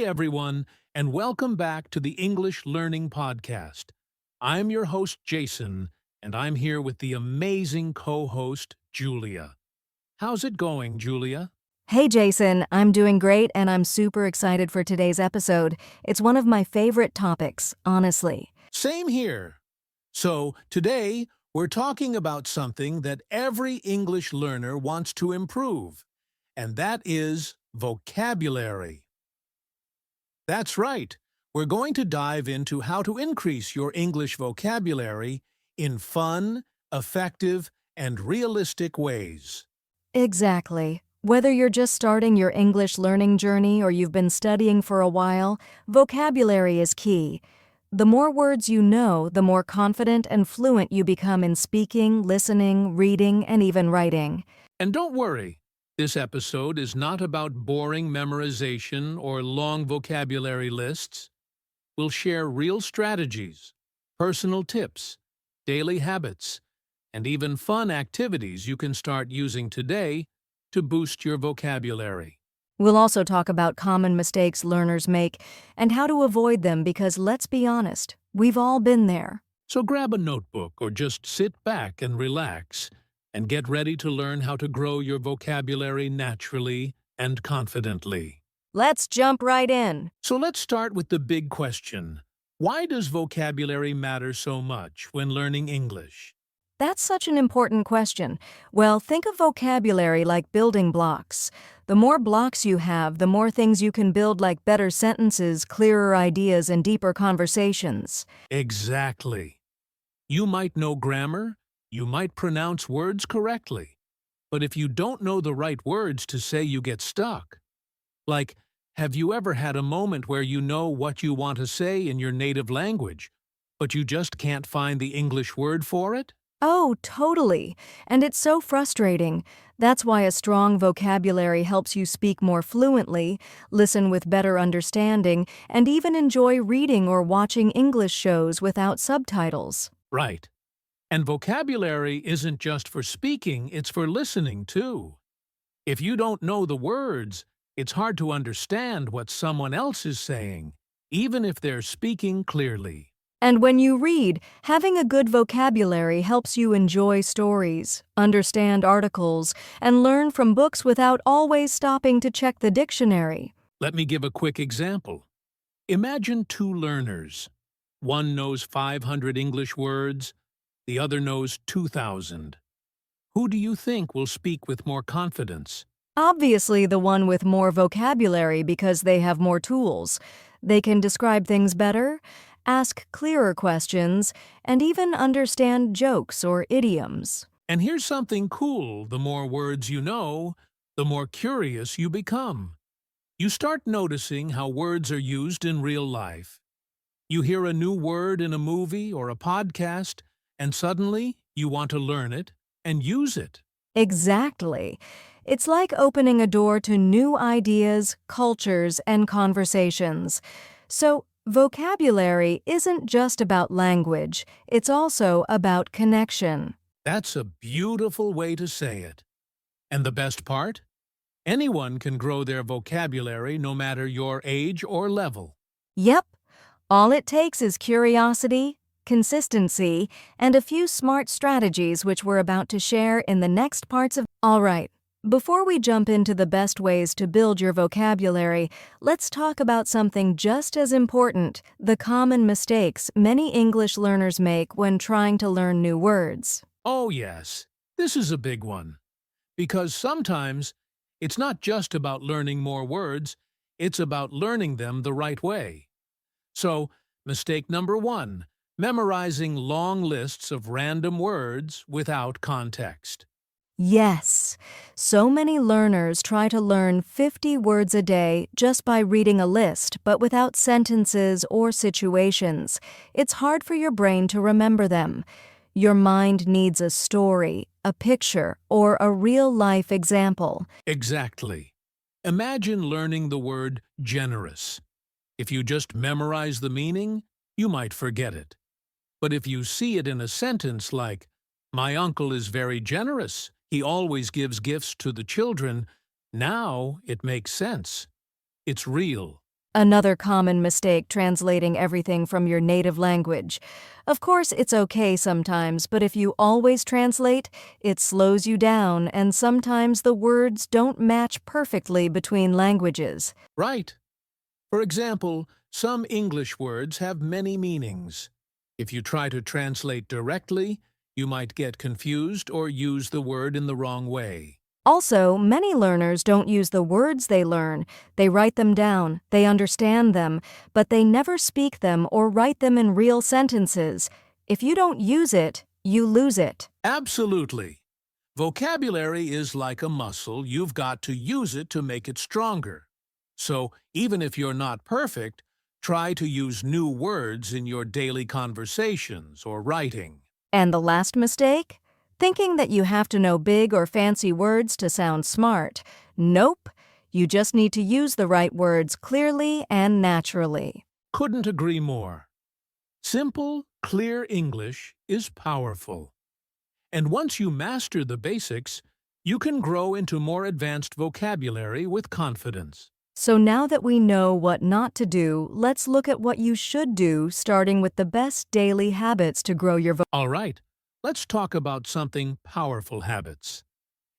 everyone, and welcome back to the English Learning Podcast. I'm your host, Jason, and I'm here with the amazing co-host, Julia. How's it going, Julia? Hey Jason, I'm doing great and I'm super excited for today's episode. It's one of my favorite topics, honestly. Same here. So, today, we're talking about something that every English learner wants to improve, and that is vocabulary. That's right. We're going to dive into how to increase your English vocabulary in fun, effective, and realistic ways. Exactly. Whether you're just starting your English learning journey or you've been studying for a while, vocabulary is key. The more words you know, the more confident and fluent you become in speaking, listening, reading, and even writing. And don't worry, this episode is not about boring memorization or long vocabulary lists. We'll share real strategies, personal tips, daily habits, and even fun activities you can start using today to boost your vocabulary. We'll also talk about common mistakes learners make and how to avoid them because let's be honest, we've all been there. So grab a notebook or just sit back and relax and get ready to learn how to grow your vocabulary naturally and confidently. Let's jump right in. So let's start with the big question. Why does vocabulary matter so much when learning English? That's such an important question. Well, think of vocabulary like building blocks. The more blocks you have, the more things you can build like better sentences, clearer ideas, and deeper conversations. Exactly. You might know grammar, you might pronounce words correctly, but if you don't know the right words to say, you get stuck. Like, have you ever had a moment where you know what you want to say in your native language, but you just can't find the English word for it? Oh, totally. And it's so frustrating. That's why a strong vocabulary helps you speak more fluently, listen with better understanding, and even enjoy reading or watching English shows without subtitles. Right. And vocabulary isn't just for speaking, it's for listening too. If you don't know the words, it's hard to understand what someone else is saying, even if they're speaking clearly. And when you read, having a good vocabulary helps you enjoy stories, understand articles, and learn from books without always stopping to check the dictionary. Let me give a quick example. Imagine two learners. One knows 500 English words, the other knows 2,000. Who do you think will speak with more confidence? Obviously, the one with more vocabulary because they have more tools. They can describe things better, ask clearer questions, and even understand jokes or idioms. And here's something cool. The more words you know, the more curious you become. You start noticing how words are used in real life. You hear a new word in a movie or a podcast, and suddenly you want to learn it and use it. Exactly. It's like opening a door to new ideas, cultures, and conversations. So, vocabulary isn't just about language, it's also about connection. That's a beautiful way to say it. And the best part? Anyone can grow their vocabulary no matter your age or level. Yep, all it takes is curiosity, consistency, and a few smart strategies which we're about to share in the next parts of... All right, before we jump into the best ways to build your vocabulary, let's talk about something just as important, the common mistakes many English learners make when trying to learn new words. Oh yes, this is a big one. Because sometimes it's not just about learning more words, it's about learning them the right way. So, mistake number 1, memorizing long lists of random words without context. Yes, so many learners try to learn 50 words a day just by reading a list, but without sentences or situations. It's hard for your brain to remember them. Your mind needs a story, a picture, or a real-life example. Exactly. Imagine learning the word generous. If you just memorize the meaning, you might forget it. But if you see it in a sentence like, "My uncle is very generous. He always gives gifts to the children," now it makes sense. It's real. Another common mistake translating everything from your native language. Of course, it's okay sometimes, but if you always translate, it slows you down, and sometimes the words don't match perfectly between languages. Right. For example, some English words have many meanings. If you try to translate directly, you might get confused or use the word in the wrong way. Also, many learners don't use the words they learn. They write them down, they understand them, but they never speak them or write them in real sentences. If you don't use it, you lose it. Absolutely. Vocabulary is like a muscle. You've got to use it to make it stronger. So, even if you're not perfect, try to use new words in your daily conversations or writing. And the last mistake? Thinking that you have to know big or fancy words to sound smart. Nope. You just need to use the right words clearly and naturally. Couldn't agree more. Simple, clear English is powerful. And once you master the basics, you can grow into more advanced vocabulary with confidence. So now that we know what not to do, let's look at what you should do, starting with the best daily habits to grow your All right, let's talk about something powerful habits.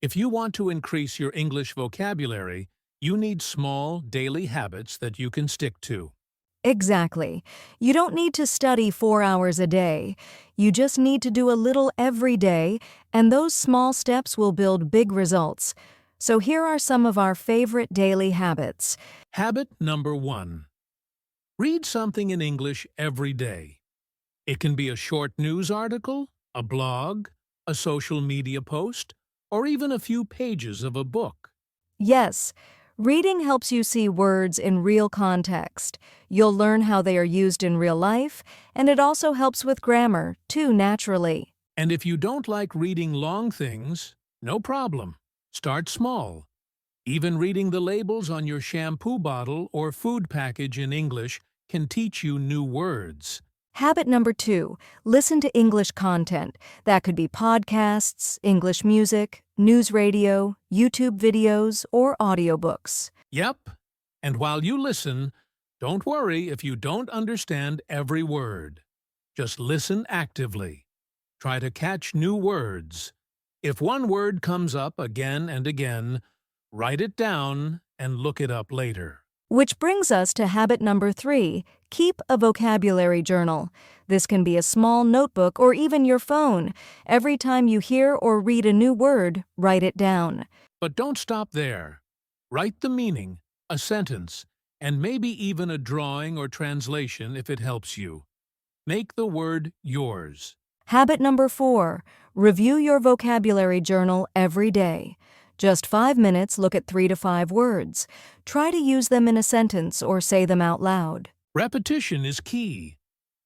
If you want to increase your English vocabulary, you need small, daily habits that you can stick to. Exactly. You don't need to study 4 hours a day. You just need to do a little every day, and those small steps will build big results. So here are some of our favorite daily habits. Habit number 1. Read something in English every day. It can be a short news article, a blog, a social media post, or even a few pages of a book. Yes, reading helps you see words in real context. You'll learn how they are used in real life, and it also helps with grammar, too, naturally. And if you don't like reading long things, no problem. Start small. Even reading the labels on your shampoo bottle or food package in English can teach you new words. Habit number 2, listen to English content. That could be podcasts, English music, news radio, YouTube videos, or audiobooks. Yep. And while you listen, don't worry if you don't understand every word. Just listen actively. Try to catch new words. If one word comes up again and again, write it down and look it up later. Which brings us to habit number 3, keep a vocabulary journal. This can be a small notebook or even your phone. Every time you hear or read a new word, write it down. But don't stop there. Write the meaning, a sentence, and maybe even a drawing or translation if it helps you. Make the word yours. Habit number 4, review your vocabulary journal every day. Just 5 minutes, look at 3 to 5 words. Try to use them in a sentence or say them out loud. Repetition is key.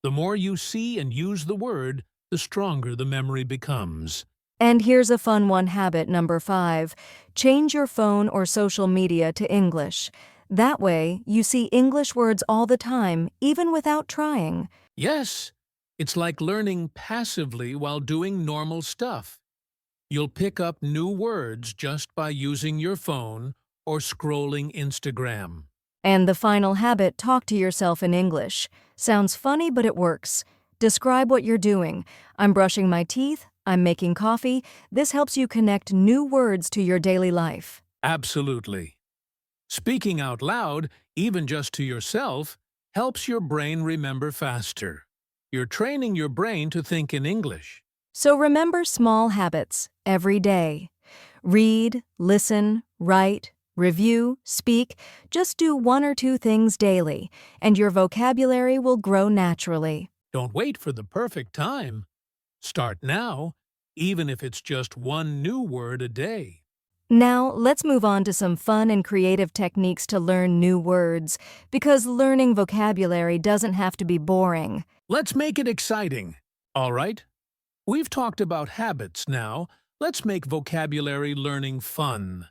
The more you see and use the word, the stronger the memory becomes. And here's a fun one, habit number 5. Change your phone or social media to English. That way, you see English words all the time, even without trying. Yes, it's like learning passively while doing normal stuff. You'll pick up new words just by using your phone or scrolling Instagram. And the final habit, talk to yourself in English. Sounds funny, but it works. Describe what you're doing. I'm brushing my teeth. I'm making coffee. This helps you connect new words to your daily life. Absolutely. Speaking out loud, even just to yourself, helps your brain remember faster. You're training your brain to think in English. So remember small habits every day. Read, listen, write, review, speak. Just do 1 or 2 things daily, and your vocabulary will grow naturally. Don't wait for the perfect time. Start now, even if it's just 1 new word a day. Now, let's move on to some fun and creative techniques to learn new words, because learning vocabulary doesn't have to be boring. Let's make it exciting. All right? We've talked about habits now. Let's make vocabulary learning fun.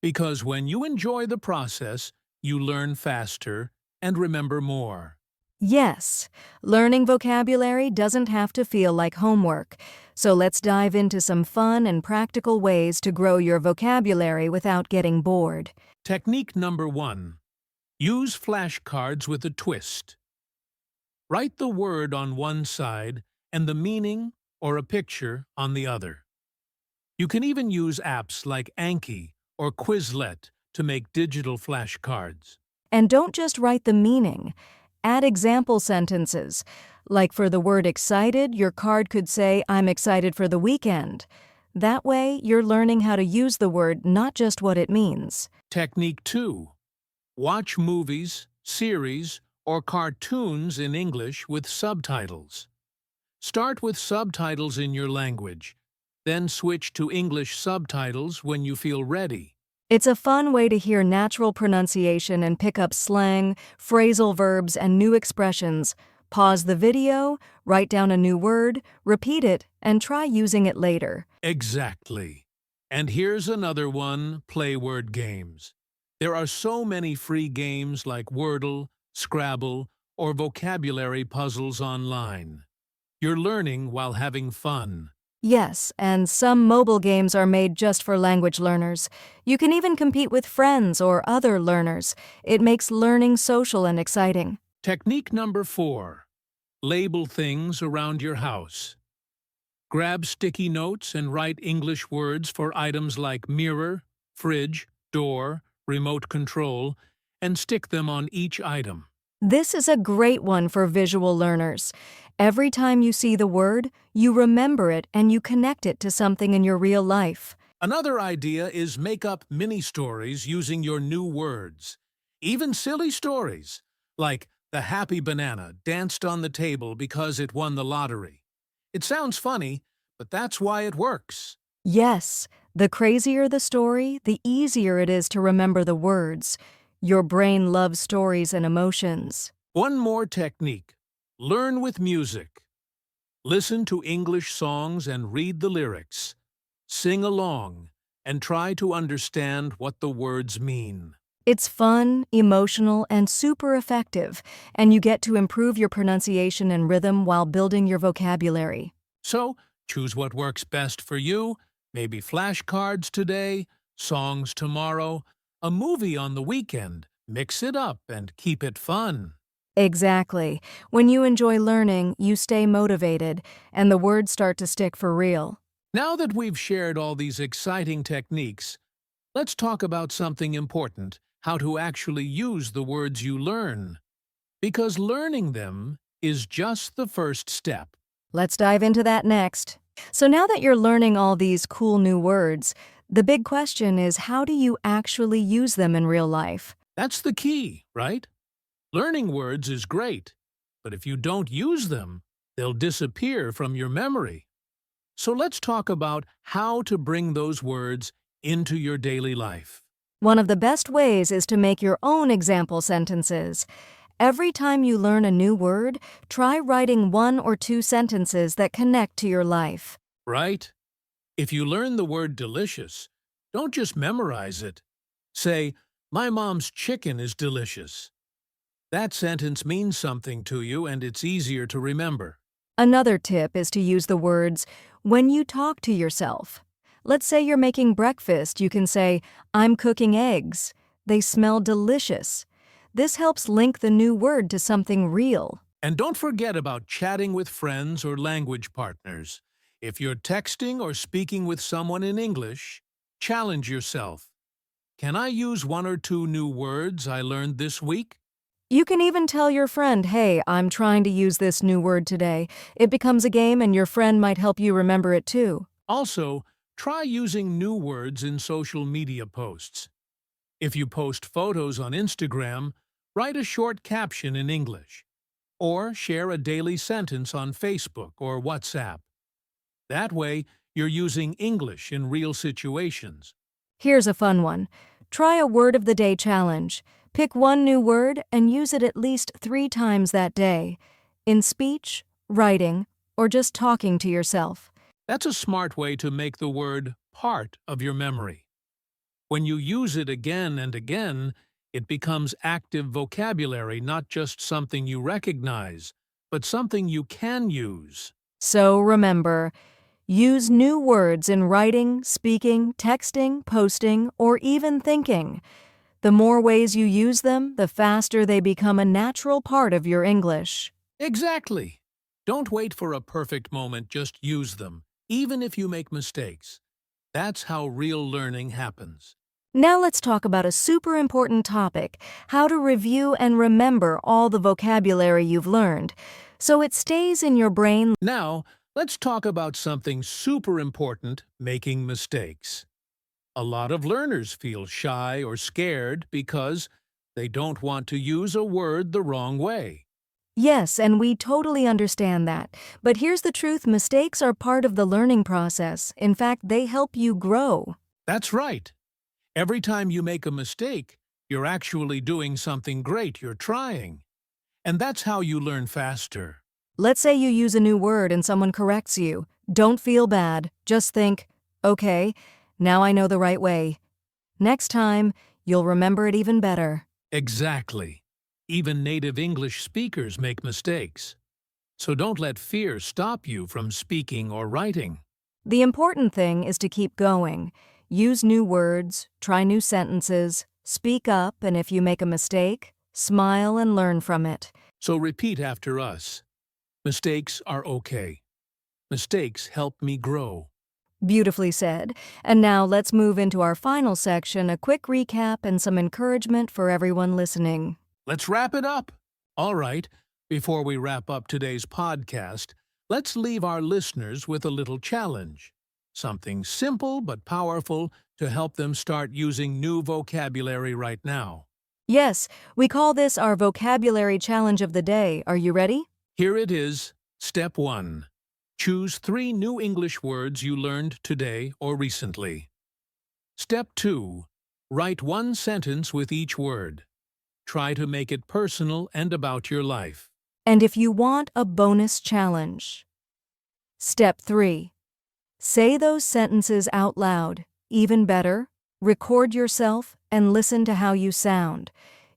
Because when you enjoy the process, you learn faster and remember more. Yes, learning vocabulary doesn't have to feel like homework. So let's dive into some fun and practical ways to grow your vocabulary without getting bored. Technique number 1. Use flashcards with a twist. Write the word on one side and the meaning or a picture on the other. You can even use apps like Anki or Quizlet to make digital flashcards. And don't just write the meaning. Add example sentences. Like for the word excited, your card could say, I'm excited for the weekend. That way, you're learning how to use the word, not just what it means. Technique 2. Watch movies, series, or cartoons in English with subtitles. Start with subtitles in your language, then switch to English subtitles when you feel ready. It's a fun way to hear natural pronunciation and pick up slang, phrasal verbs, and new expressions. Pause the video, write down a new word, repeat it, and try using it later. Exactly. And here's another one, play word games. There are so many free games like Wordle, Scrabble, or vocabulary puzzles online. You're learning while having fun. Yes, and some mobile games are made just for language learners. You can even compete with friends or other learners. It makes learning social and exciting. Technique number 4. Label things around your house. Grab sticky notes and write English words for items like mirror, fridge, door, remote control, and stick them on each item. This is a great one for visual learners. Every time you see the word, you remember it and you connect it to something in your real life. Another idea is make up mini-stories using your new words. Even silly stories, like the happy banana danced on the table because it won the lottery. It sounds funny, but that's why it works. Yes, the crazier the story, the easier it is to remember the words. Your brain loves stories and emotions. One more technique. Learn with music. Listen to English songs and read the lyrics. Sing along and try to understand what the words mean. It's fun, emotional, and super effective, and you get to improve your pronunciation and rhythm while building your vocabulary. So, choose what works best for you. Maybe flashcards today, songs tomorrow, a movie on the weekend. Mix it up and keep it fun. Exactly. When you enjoy learning, you stay motivated, and the words start to stick for real. Now that we've shared all these exciting techniques, let's talk about something important, how to actually use the words you learn. Because learning them is just the first step. Let's dive into that next. So now that you're learning all these cool new words, the big question is, how do you actually use them in real life? That's the key, right? Learning words is great, but if you don't use them, they'll disappear from your memory. So let's talk about how to bring those words into your daily life. One of the best ways is to make your own example sentences. Every time you learn a new word, try writing 1 or 2 sentences that connect to your life. Right? If you learn the word delicious, don't just memorize it. Say, my mom's chicken is delicious. That sentence means something to you and it's easier to remember. Another tip is to use the words when you talk to yourself. Let's say you're making breakfast, you can say, I'm cooking eggs. They smell delicious. This helps link the new word to something real. And don't forget about chatting with friends or language partners. If you're texting or speaking with someone in English, challenge yourself. Can I use 1 or 2 new words I learned this week? You can even tell your friend, hey, I'm trying to use this new word today. It becomes a game and your friend might help you remember it too. Also, try using new words in social media posts. If you post photos on Instagram, write a short caption in English, or share a daily sentence on Facebook or WhatsApp. That way, you're using English in real situations. Here's a fun one. Try a word of the day challenge. Pick 1 new word and use it at least 3 times that day, in speech, writing, or just talking to yourself. That's a smart way to make the word part of your memory. When you use it again and again, it becomes active vocabulary, not just something you recognize, but something you can use. So remember, use new words in writing, speaking, texting, posting, or even thinking. The more ways you use them, the faster they become a natural part of your English. Exactly. Don't wait for a perfect moment, just use them, even if you make mistakes. That's how real learning happens. Now let's talk about a super important topic, how to review and remember all the vocabulary you've learned, so it stays in your brain. Now, let's talk about something super important, making mistakes. A lot of learners feel shy or scared because they don't want to use a word the wrong way. Yes, and we totally understand that. But here's the truth, mistakes are part of the learning process. In fact, they help you grow. That's right. Every time you make a mistake, you're actually doing something great, you're trying. And that's how you learn faster. Let's say you use a new word and someone corrects you. Don't feel bad. Just think, okay, now I know the right way. Next time, you'll remember it even better. Exactly. Even native English speakers make mistakes. So don't let fear stop you from speaking or writing. The important thing is to keep going. Use new words, try new sentences, speak up, and if you make a mistake, smile and learn from it. So repeat after us. Mistakes are okay. Mistakes help me grow. Beautifully said. And now let's move into our final section, a quick recap and some encouragement for everyone listening. Let's wrap it up. All right, before we wrap up today's podcast, let's leave our listeners with a little challenge. Something simple but powerful to help them start using new vocabulary right now. Yes, we call this our vocabulary challenge of the day. Are you ready? Here it is. Step 1. Choose 3 new English words you learned today or recently. Step 2. Write 1 sentence with each word. Try to make it personal and about your life. And if you want a bonus challenge. Step 3. Say those sentences out loud. Even better, record yourself and listen to how you sound.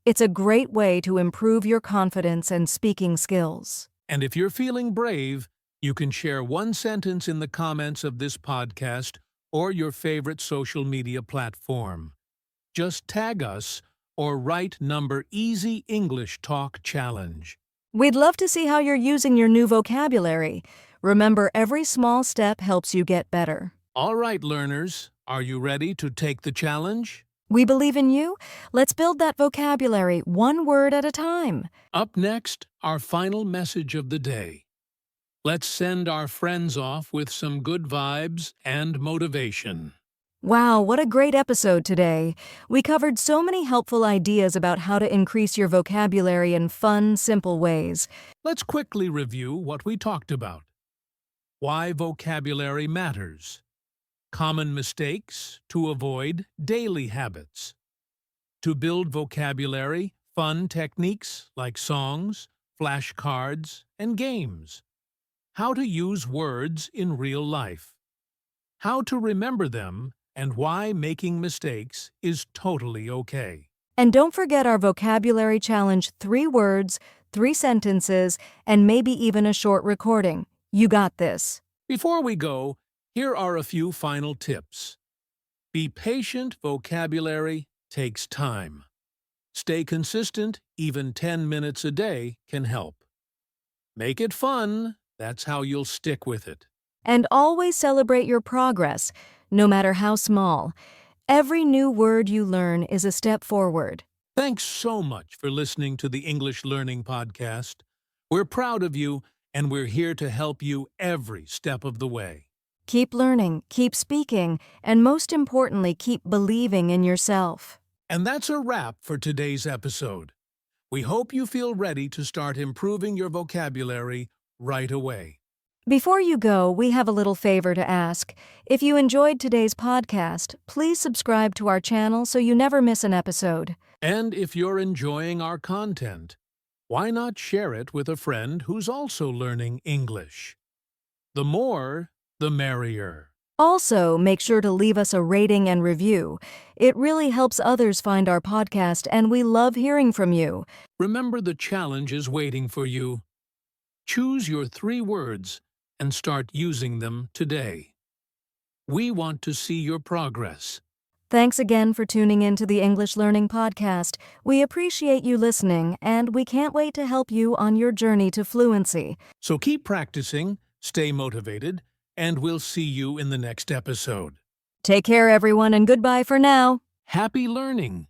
It's a great way to improve your confidence and speaking skills. And if you're feeling brave, you can share 1 sentence in the comments of this podcast or your favorite social media platform. Just tag us or write number Easy English Talk Challenge. We'd love to see how you're using your new vocabulary. Remember, every small step helps you get better. All right, learners, are you ready to take the challenge? We believe in you. Let's build that vocabulary 1 word at a time. Up next, our final message of the day. Let's send our friends off with some good vibes and motivation. Wow, what a great episode today. We covered so many helpful ideas about how to increase your vocabulary in fun, simple ways. Let's quickly review what we talked about. Why vocabulary matters. Common mistakes to avoid daily habits. To build vocabulary, fun techniques like songs, flashcards, and games. How to use words in real life. How to remember them and why making mistakes is totally okay. And don't forget our vocabulary challenge, 3 words, 3 sentences, and maybe even a short recording. You got this. Before we go, here are a few final tips. Be patient, vocabulary takes time. Stay consistent, even 10 minutes a day can help. Make it fun, that's how you'll stick with it. And always celebrate your progress, no matter how small. Every new word you learn is a step forward. Thanks so much for listening to the English Learning Podcast. We're proud of you, and we're here to help you every step of the way. Keep learning, keep speaking, and most importantly, keep believing in yourself. And that's a wrap for today's episode. We hope you feel ready to start improving your vocabulary right away. Before you go, we have a little favor to ask. If you enjoyed today's podcast, please subscribe to our channel so you never miss an episode. And if you're enjoying our content, why not share it with a friend who's also learning English? The more, the merrier. Also, make sure to leave us a rating and review. It really helps others find our podcast, and we love hearing from you. Remember, the challenge is waiting for you. Choose your 3 words and start using them today. We want to see your progress. Thanks again for tuning in to the English Learning Podcast. We appreciate you listening, and we can't wait to help you on your journey to fluency. So keep practicing, stay motivated, and we'll see you in the next episode. Take care, everyone, and goodbye for now. Happy learning!